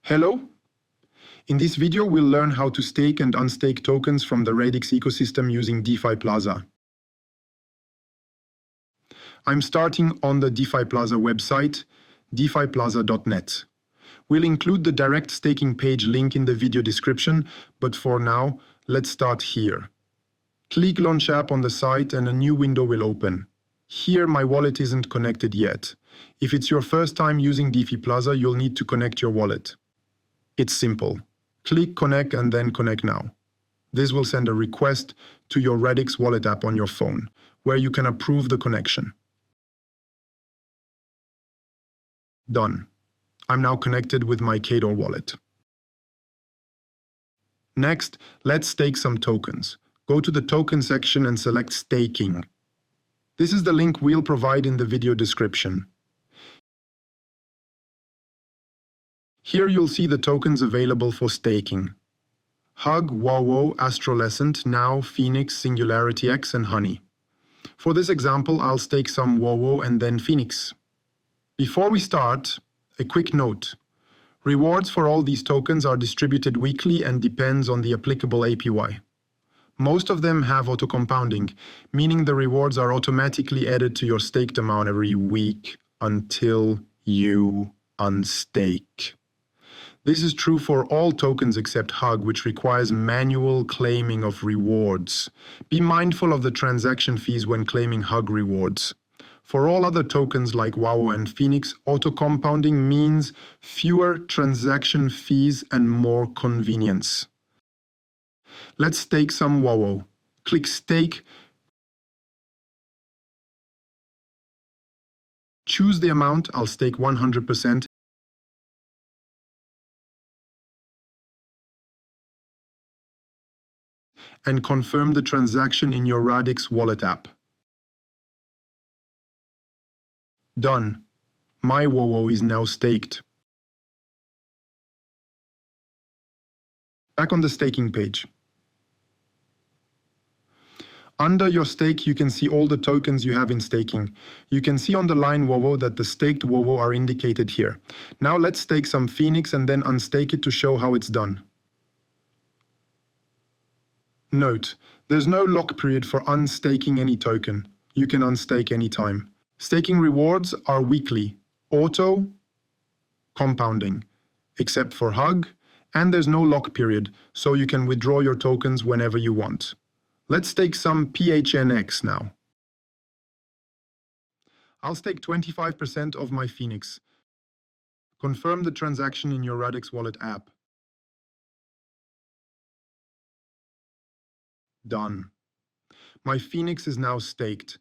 Hello! In this video, we'll learn how to stake and unstake tokens from the Radix ecosystem using DefiPlaza. I'm starting on the DefiPlaza website, defiplaza.net. We'll include the direct staking page link in the video description, but for now, let's start here. Click Launch App on the site and a new window will open. Here, my wallet isn't connected yet. If it's your first time using DefiPlaza, you'll need to connect your wallet. It's simple. Click Connect and then Connect Now. This will send a request to your Radix wallet app on your phone, where you can approve the connection. Done. I'm now connected with my Cador wallet. Next, let's stake some tokens. Go to the token section and select Staking. This is the link we'll provide in the video description. Here you'll see the tokens available for staking. Hug, WOWO, ASTRL, Now, PHNX, Singularity X, and Honey. For this example, I'll stake some WOWO and then PHNX. Before we start, a quick note. Rewards for all these tokens are distributed weekly and depends on the applicable APY. Most of them have auto-compounding, meaning the rewards are automatically added to your staked amount every week until you unstake. This is true for all tokens except Hug, which requires manual claiming of rewards. Be mindful of the transaction fees when claiming Hug rewards. For all other tokens like WOWO and PHNX, auto-compounding means fewer transaction fees and more convenience. Let's stake some WOWO. Click Stake. Choose the amount. I'll stake 100%. And confirm the transaction in your Radix wallet app. Done. My WOWO is now staked. Back on the staking page. Under your stake, you can see all the tokens you have in staking. You can see on the line WOWO that the staked WOWO are indicated here. Now let's stake some PHNX and then unstake it to show how it's done. Note, there's no lock period for unstaking any token. You can unstake anytime. Staking rewards are weekly, auto, compounding, except for Hug, and there's no lock period, so you can withdraw your tokens whenever you want. Let's stake some PHNX now. I'll stake 25% of my PHNX. Confirm the transaction in your Radix wallet app. Done. My PHNX is now staked.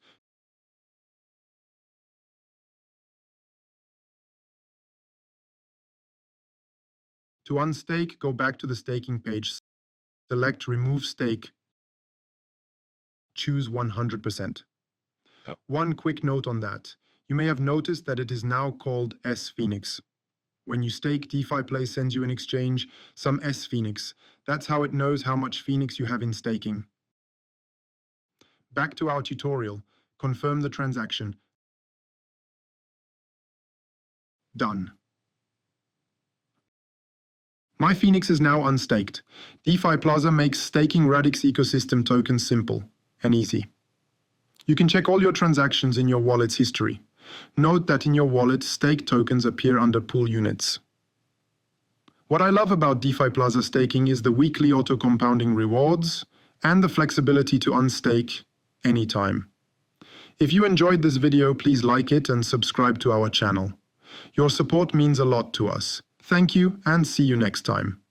To unstake, go back to the staking page. Select Remove Stake. Choose 100%. One quick note on that. You may have noticed that it is now called SINX. When you stake, DefiPlaza sends you in exchange some SINX. That's how it knows how much PHNX you have in staking. Back to our tutorial. Confirm the transaction. Done. My PHNX is now unstaked. DefiPlaza makes staking Radix ecosystem tokens simple and easy. You can check all your transactions in your wallet's history. Note that in your wallet, staked tokens appear under pool units. What I love about DefiPlaza staking is the weekly auto-compounding rewards and the flexibility to unstake anytime. If you enjoyed this video, please like it and subscribe to our channel. Your support means a lot to us. Thank you and see you next time.